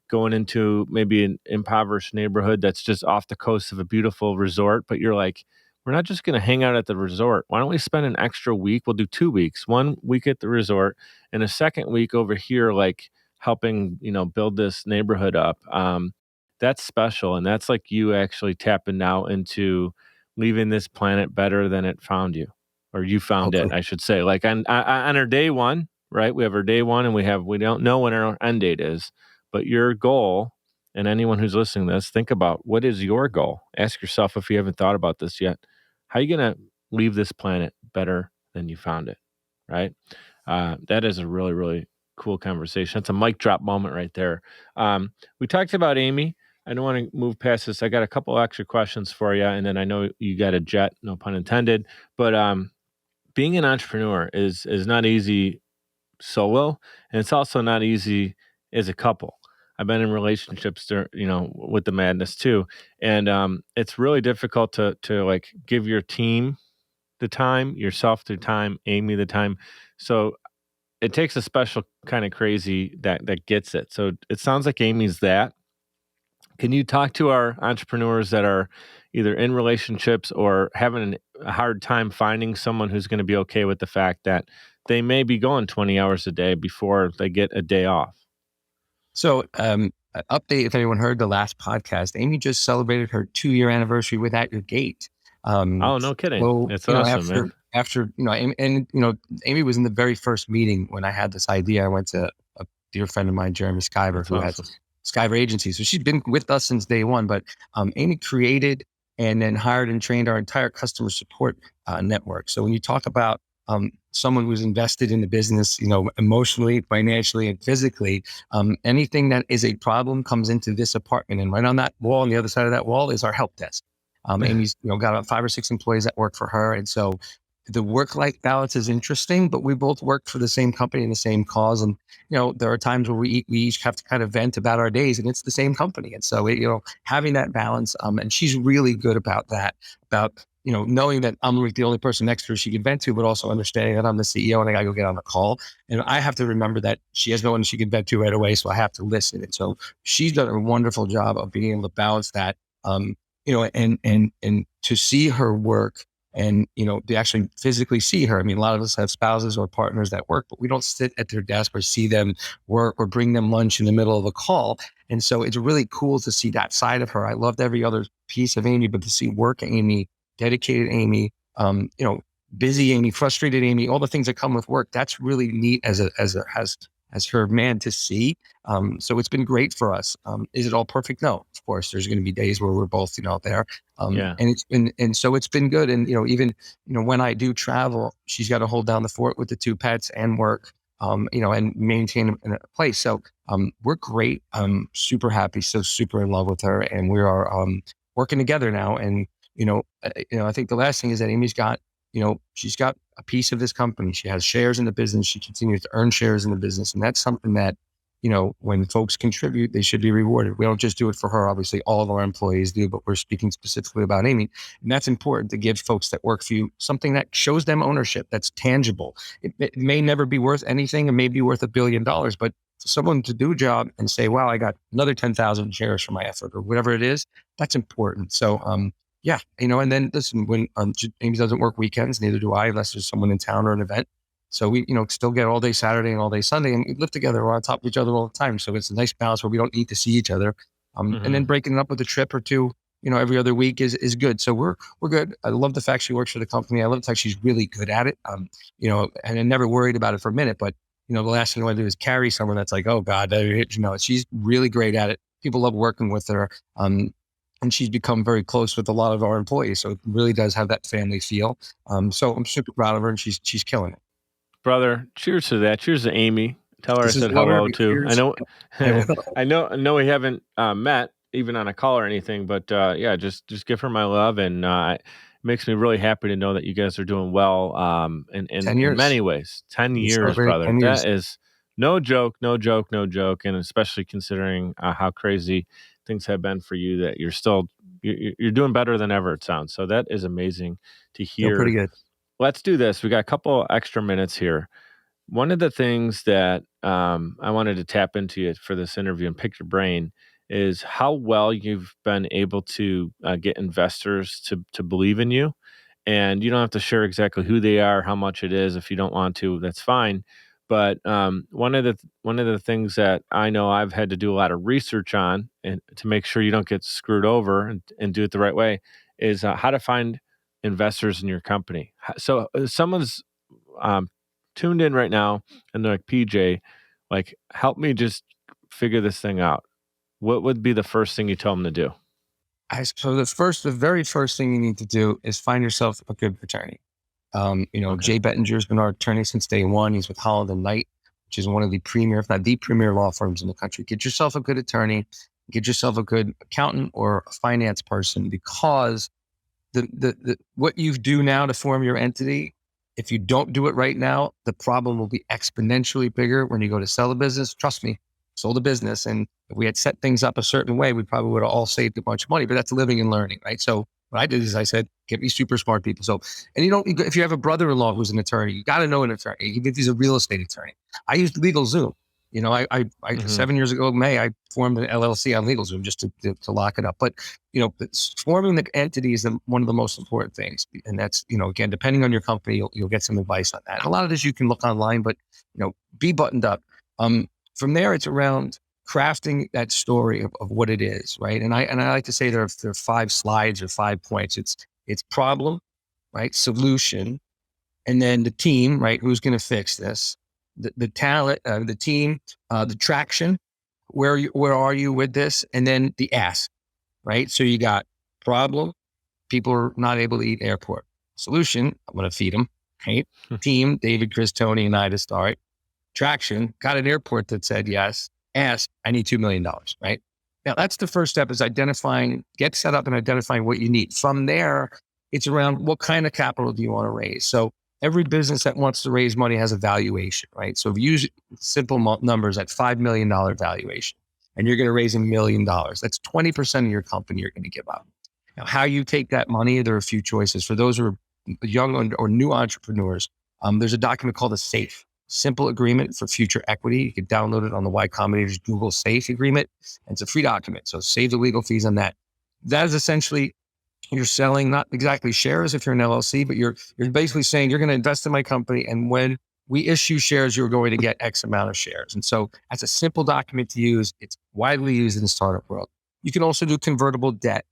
going into maybe an impoverished neighborhood that's just off the coast of a beautiful resort. But you're like, we're not just going to hang out at the resort. Why don't we spend an extra week? We'll do 2 weeks, 1 week at the resort and a second week over here, like helping, build this neighborhood up. That's special. And that's like you actually tapping now into leaving this planet better than it found you, or you found it, I should say. Like on our day one, right? We have our day one, and we don't know when our end date is, but your goal, and anyone who's listening to this, think about, what is your goal? Ask yourself, if you haven't thought about this yet, how are you going to leave this planet better than you found it, right? That is a really, really cool conversation. That's a mic drop moment right there. We talked about Amy. I don't want to move past this. I got a couple extra questions for you, and then I know you got a jet, no pun intended. But being an entrepreneur is not easy solo, and it's also not easy as a couple. I've been in relationships, with the madness too, and it's really difficult to like give your team the time, yourself the time, Amy the time. So it takes a special kind of crazy that gets it. So it sounds like Amy's that. Can you talk to our entrepreneurs that are either in relationships or having a hard time finding someone who's going to be okay with the fact that they may be going 20 hours a day before they get a day off?
So, update, if anyone heard the last podcast, Amy just celebrated her 2-year anniversary with At Your Gate.
Oh, no kidding.
So,
It's awesome, man.
After, Amy was in the very first meeting when I had this idea. I went to a dear friend of mine, Jeremy Skyver, who has Skyver Agency. So she's been with us since day one, but Amy created and then hired and trained our entire customer support network. So when you talk about someone who's invested in the business, emotionally, financially, and physically, anything that is a problem comes into this apartment, and right on that wall, on the other side of that wall, is our help desk. Amy's, got about 5 or 6 employees that work for her. And so the work-life balance is interesting, but we both work for the same company and the same cause. And, there are times where we each have to kind of vent about our days, and it's the same company. And so, having that balance, and she's really good about that, knowing that I'm like the only person next to her she can vent to, but also understanding that I'm the CEO and I got to go get on the call. And I have to remember that she has no one she can vent to right away. So I have to listen. And so she's done a wonderful job of being able to balance that, and to see her work and, to actually physically see her. I mean, a lot of us have spouses or partners that work, but we don't sit at their desk or see them work or bring them lunch in the middle of a call. And so it's really cool to see that side of her. I loved every other piece of Amy, but to see work Amy, dedicated Amy, busy Amy, frustrated Amy, all the things that come with work. That's really neat as her man to see. So it's been great for us. Is it all perfect? No, of course. There's going to be days where we're both, out there.
Yeah.
And so it's been good. And even when I do travel, she's got to hold down the fort with the 2 pets and work. And maintain a place. So we're great. I'm super happy, so super in love with her, and we are working together now. And I think the last thing is that Amy's got, she's got a piece of this company. She has shares in the business. She continues to earn shares in the business, and that's something that when folks contribute, they should be rewarded. We don't just do it for her. Obviously, all of our employees do, but we're speaking specifically about Amy. And that's important to give folks that work for you something that shows them ownership, that's tangible. It may never be worth anything. It may be worth $1 billion, but for someone to do a job and say, wow, I got another 10,000 shares for my effort or whatever it is, that's important. So, yeah, and then listen, when Amy doesn't work weekends, neither do I, unless there's someone in town or an event. So we, still get all day Saturday and all day Sunday, and we live together. We're on top of each other all the time. So it's a nice balance where we don't need to see each other. And then breaking it up with a trip or two, every other week is good. So we're good. I love the fact she works for the company. I love the fact she's really good at it. And I never worried about it for a minute, but the last thing I want to do is carry someone that's like, oh God, she's really great at it. People love working with her. And she's become very close with a lot of our employees. So it really does have that family feel. So I'm super proud of her, and she's killing it.
Brother, cheers to that. Cheers to Amy. Tell her
This
I
is
said hello too.
cheers.
I know we haven't met even on a call or anything, but yeah, just give her my love, and it makes me really happy to know that you guys are doing well. In
10 years.
many ways, 10 years, brother.
10 years.
That is no joke, and especially considering how crazy things have been for you, that you're doing better than ever, it sounds. So that is amazing to hear.
Feel pretty good.
Let's do this. We got a couple extra minutes here. One of the things that I wanted to tap into you for this interview and pick your brain is how well you've been able to get investors to believe in you. And you don't have to share exactly who they are, how much it is. If you don't want to, that's fine. But one of the things that I know I've had to do a lot of research on, and to make sure you don't get screwed over and do it the right way, is how to find investors in your company. So someone's tuned in right now and they're like, PJ, like, help me just figure this thing out. What would be the first thing you tell them to do?
So the very first thing you need to do is find yourself a good attorney.
Okay.
Jay Bettinger's been our attorney since day one. He's with Holland and Knight, which is one of the premier, if not the premier law firms in the country. Get yourself a good attorney, get yourself a good accountant or a finance person, because the what you do now to form your entity, if you don't do it right now, the problem will be exponentially bigger when you go to sell a business. Trust me, sold a business, and if we had set things up a certain way, we probably would have all saved a bunch of money, but that's living and learning, right? So what I did is I said, get me super smart people. So, and if you have a brother-in-law who's an attorney, you got to know an attorney, even if he's a real estate attorney. I used LegalZoom. I 7 years ago in May, I formed an LLC on LegalZoom just to lock it up. But, forming the entity is one of the most important things. And that's, again, depending on your company, you'll get some advice on that. And a lot of this you can look online, but, be buttoned up. From there, it's around crafting that story of what it is, right? And I like to say there are 5 slides or 5 points. It's problem, right? Solution, and then the team, right? Who's going to fix this? The talent, the team, the traction. Where are you with this? And then the ask, right? So you got problem, people are not able to eat airport. Solution, I'm going to feed them, right? Team, David, Chris, Tony, and I to start. Traction, got an airport that said yes. Ask, I need $2 million, right? Now that's the first step, is get set up and identifying what you need. From there, it's around what kind of capital do you want to raise? So every business that wants to raise money has a valuation, right? So if you use simple numbers at $5 million valuation, and you're going to raise $1 million, that's 20% of your company you're going to give up. Now, how you take that money, there are a few choices. For those who are young or new entrepreneurs, there's a document called a SAFE, Simple Agreement for Future Equity. You can download it on the Y Combinator's Google SAFE agreement. And it's a free document. So save the legal fees on that. That is essentially, you're selling not exactly shares if you're an LLC, but you're basically saying you're going to invest in my company, and when we issue shares, you're going to get X amount of shares. And so that's a simple document to use. It's widely used in the startup world. You can also do convertible debt,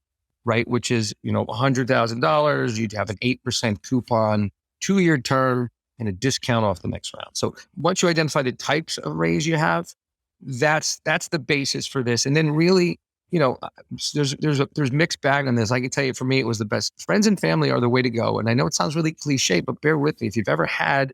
right? Which is, $100,000. You'd have an 8% coupon, 2-year term, and a discount off the next round. So once you identify the types of raise you have, that's the basis for this. And then really, there's mixed bag on this. I can tell you, for me, it was the best. Friends and family are the way to go. And I know it sounds really cliche, but bear with me. If you've ever had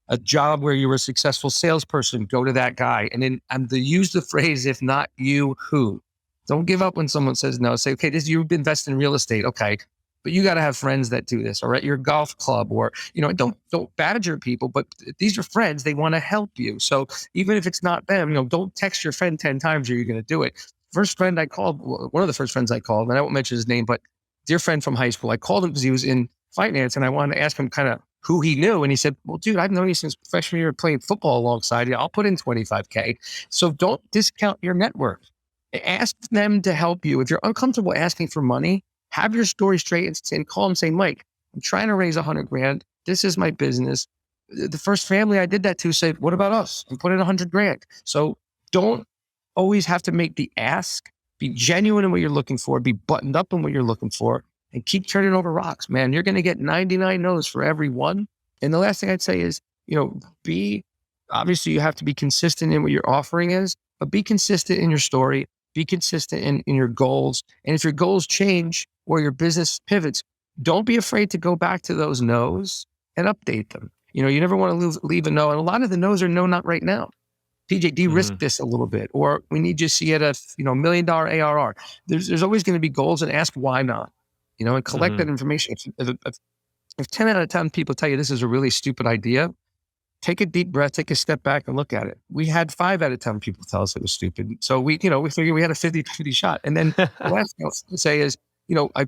a job where you were a successful salesperson, go to that guy. And then use the phrase, if not you, who? Don't give up when someone says no. Say, okay, you've invested in real estate. Okay. But you got to have friends that do this, all right? Your golf club, or, don't badger people, but these are friends. They want to help you. So even if it's not them, don't text your friend 10 times or you're going to do it. First friend I called, one of the first friends I called, and I won't mention his name, but dear friend from high school, I called him because he was in finance and I wanted to ask him kind of who he knew. And he said, well, dude, I've known you since freshman year playing football alongside you. I'll put in $25K. So don't discount your network. Ask them to help you. If you're uncomfortable asking for money, have your story straight and call them, say, Mike, I'm trying to raise $100,000. This is my business. The first family I did that to said, what about us? And put in $100,000. So don't always have to make the ask. Be genuine in what you're looking for. Be buttoned up in what you're looking for, and keep turning over rocks, man. You're going to get 99 no's for every one. And the last thing I'd say is, obviously you have to be consistent in what your offering is, but be consistent in your story. Be consistent in your goals. And if your goals change or your business pivots, don't be afraid to go back to those no's and update them. You never want to leave a no. And a lot of the no's are no, not right now. PJ, de-risk this a little bit, or we need you to see at a $1 million ARR. There's always going to be goals, and ask why not, and collect that information. If 10 out of 10 people tell you this is a really stupid idea, take a deep breath, take a step back and look at it. We had 5 out of 10 people tell us it was stupid. So we figured we had a 50-50 shot. And then the last thing I'll say is,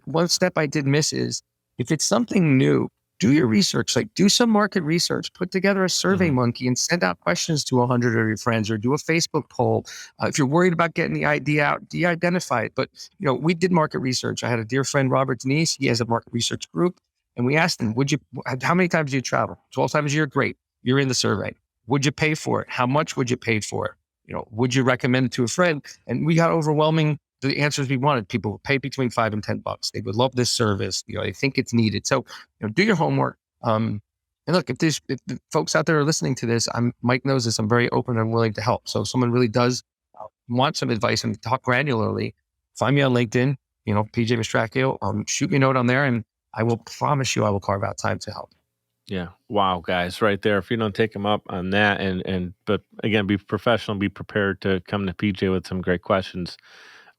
one step I did miss is, if it's something new, do your research, do some market research, put together a survey monkey and send out questions to 100 of your friends, or do a Facebook poll. If you're worried about getting the idea out, de-identify it. But, we did market research. I had a dear friend, Robert Denise. He has a market research group. And we asked him, how many times do you travel? 12 times a year? Great. You're in the survey. Would you pay for it? How much would you pay for it? Would you recommend it to a friend? And we got overwhelming the answers we wanted. People would pay between $5 and $10. They would love this service. They think it's needed. So, do your homework. And look, if the folks out there are listening to this, Mike knows this. I'm very open and willing to help. So if someone really does want some advice and talk granularly, find me on LinkedIn, PJ Mastracchio. Shoot me a note on there, and I will promise you I will carve out time to help.
Yeah. Wow, guys, right there. If you don't take them up on that, but again, be professional, be prepared to come to PJ with some great questions,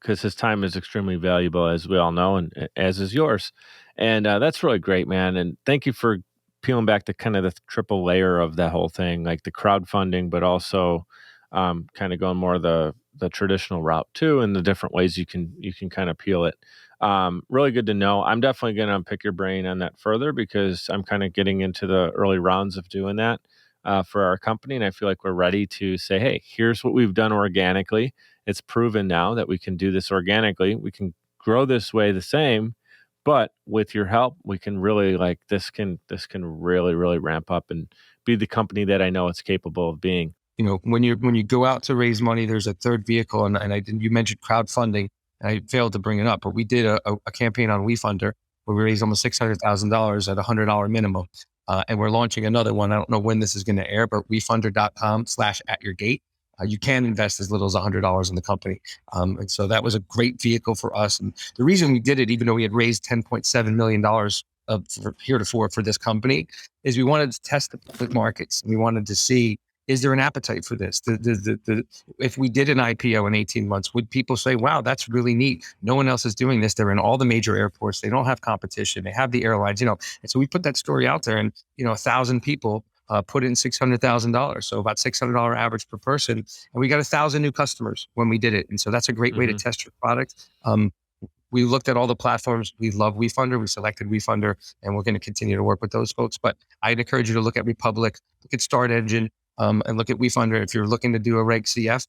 because his time is extremely valuable, as we all know, and as is yours. And that's really great, man. And thank you for peeling back the kind of the triple layer of that whole thing, like the crowdfunding, but also kind of going more the traditional route too, and the different ways you can kind of peel it. Really good to know. I'm definitely going to pick your brain on that further, because I'm kind of getting into the early rounds of doing that for our company. And I feel like we're ready to say, hey, here's what we've done organically. It's proven now that we can do this organically. We can grow this way the same, but with your help, we can really this can really, really ramp up and be the company that I know it's capable of being.
When you go out to raise money, there's a third vehicle, and you mentioned crowdfunding. I failed to bring it up, but we did a campaign on WeFunder where we raised almost $600,000 at $100 minimum. And we're launching another one. I don't know when this is going to air, but wefunder.com/AtYourGate. You can invest as little as $100 in the company. And so that was a great vehicle for us. And the reason we did it, even though we had raised $10.7 million heretofore for this company, is we wanted to test the public markets. We wanted to see, is there an appetite for this? If we did an IPO in 18 months, would people say, wow, that's really neat. No one else is doing this. They're in all the major airports. They don't have competition. They have the airlines, And so we put that story out there, and, 1,000 people put in $600,000. So about $600 average per person. And we got 1,000 new customers when we did it. And so that's a great way to test your product. We looked at all the platforms. We love WeFunder. We selected WeFunder, and we're going to continue to work with those folks. But I'd encourage you to look at Republic, look at Start Engine, and look at WeFunder. If you're looking to do a Reg CF,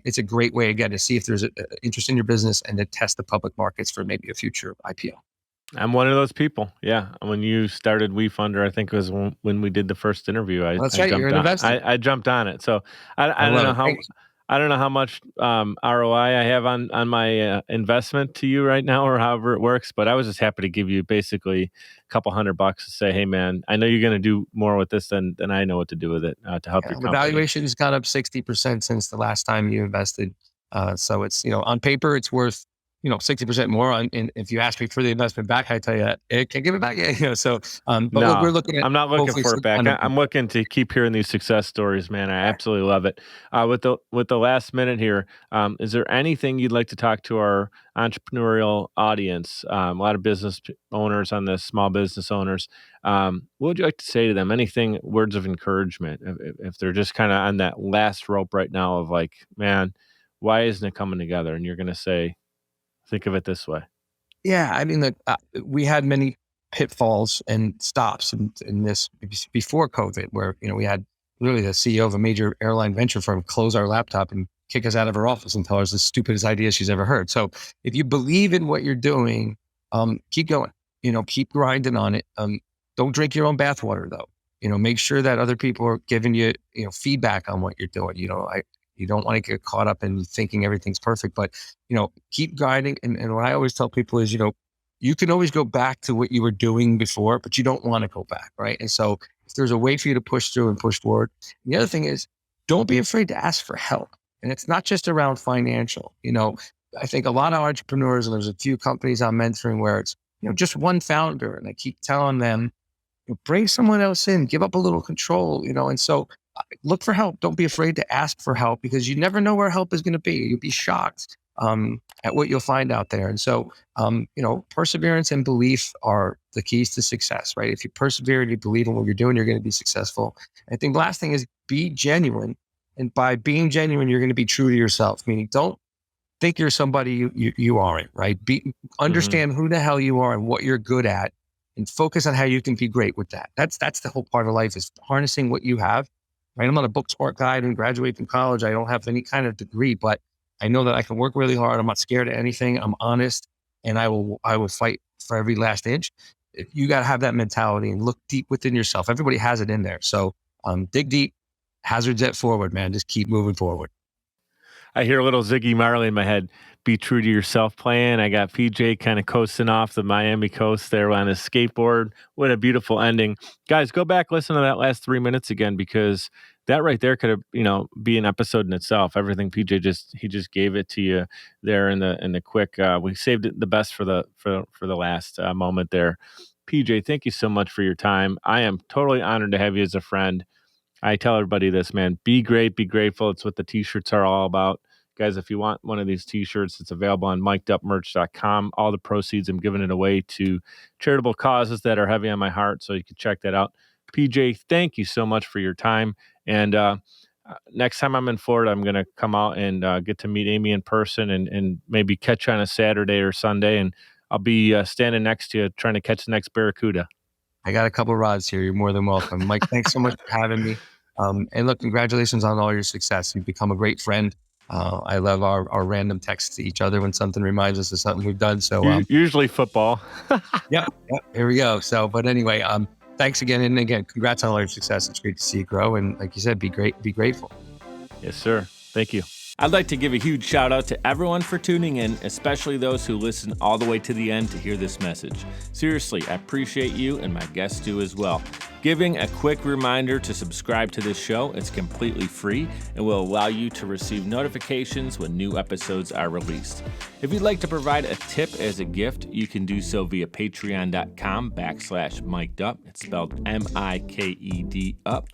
it's a great way, again, to see if there's interest in your business and to test the public markets for maybe a future IPO.
I'm one of those people. Yeah. When you started WeFunder, I think it was when we did the first interview.
That's right. You're an investor.
I jumped on it. So I don't know how. I don't know how much ROI I have on my investment to you right now, or however it works, but I was just happy to give you basically a couple $100 to say, hey man, I know you're going to do more with this than I know what to do with it to help your
The
company.
valuation has gone up 60% since the last time you invested. So it's, on paper, it's worth, 60% more. And if you ask me for the investment back, I tell you that it can't give it back. So, but look,
No,
we're looking at
I'm not looking
hopefully
for it
some
back.
kind of,
I'm looking to keep hearing these success stories, man. I
yeah.
absolutely love it. With the last minute here, is there anything you'd like to talk to our entrepreneurial audience? A lot of business owners on this, small business owners. What would you like to say to them? Anything, words of encouragement, if they're just kind of on that last rope right now of like, man, why isn't it coming together? And you're going to say, think of it this way.
Yeah, I mean, look, we had many pitfalls and stops in this before COVID, where we had literally the CEO of a major airline venture firm close our laptop and kick us out of her office and tell us the stupidest idea she's ever heard. So if you believe in what you're doing, keep going. Keep grinding on it. Don't drink your own bathwater, though. Make sure that other people are giving you feedback on what you're doing. You don't want to get caught up in thinking everything's perfect, but keep guiding. And what I always tell people is, you can always go back to what you were doing before, but you don't want to go back, right? And so if there's a way for you to push through and push forward, the other thing is, don't be afraid to ask for help. And it's not just around financial. I think a lot of entrepreneurs, and there's a few companies I'm mentoring where it's just one founder, and I keep telling them, bring someone else in, give up a little control, and so look for help. Don't be afraid to ask for help, because you never know where help is going to be. You'll be shocked at what you'll find out there. And so, perseverance and belief are the keys to success, right? If you persevere and you believe in what you're doing, you're going to be successful. I think the last thing is be genuine. And by being genuine, you're going to be true to yourself, meaning don't think you're somebody you aren't, right? Understand who the hell you are and what you're good at, and focus on how you can be great with that. That's the whole part of life, is harnessing what you have. Right? I'm not a book smart guy. I didn't graduate from college. I don't have any kind of degree, but I know that I can work really hard. I'm not scared of anything. I'm honest, and I will fight for every last inch. You got to have that mentality and look deep within yourself. Everybody has it in there. So dig deep, hazards at forward, man. Just keep moving forward.
I hear a little Ziggy Marley in my head. Be true to yourself playing. I got PJ kind of coasting off the Miami coast there on his skateboard. What a beautiful ending. Guys, go back, listen to that last 3 minutes again, because that right there could have, be an episode in itself. Everything PJ just gave it to you there in the quick. We saved it the best for the last moment there. PJ, thank you so much for your time. I am totally honored to have you as a friend. I tell everybody this, man, be great, be grateful. It's what the t-shirts are all about. Guys, if you want one of these t-shirts, it's available on mikedupmerch.com. All the proceeds, I'm giving it away to charitable causes that are heavy on my heart, so you can check that out. PJ, thank you so much for your time. And next time I'm in Florida, I'm going to come out and get to meet Amy in person and maybe catch you on a Saturday or Sunday, and I'll be standing next to you trying to catch the next barracuda.
I got a couple rods here. You're more than welcome. Mike, thanks so much for having me. And look, congratulations on all your success. You've become a great friend. I love our random texts to each other when something reminds us of something we've done. So
usually football.
yeah, here we go. So, but anyway, thanks again. And again, congrats on all your success. It's great to see you grow. And like you said, be grateful.
Yes, sir. Thank you. I'd like to give a huge shout out to everyone for tuning in, especially those who listen all the way to the end to hear this message. Seriously, I appreciate you, and my guests do as well. Giving a quick reminder to subscribe to this show. It's completely free and will allow you to receive notifications when new episodes are released. If you'd like to provide a tip as a gift, you can do so via patreon.com/MikeDup. It's spelled MIKED up.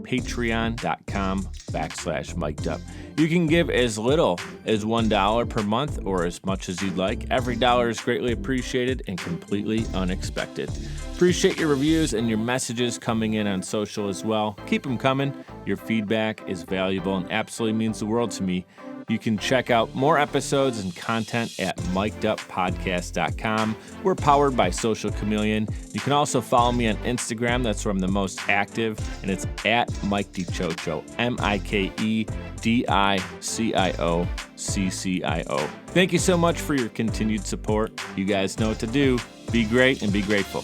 Patreon.com/MikeDup. You can give as little as $1 per month or as much as you'd like. Every dollar is greatly appreciated and completely unexpected. Appreciate your reviews and your messages coming in on social as well. Keep them coming. Your feedback is valuable and absolutely means the world to me. You can check out more episodes and content at mikeduppodcast.com. We're powered by Social Chameleon. You can also follow me on Instagram. That's where I'm the most active, and it's at Mike DiCioccio, MikeDiCioccio. Thank you so much for your continued support. You guys know what to do. Be great and be grateful.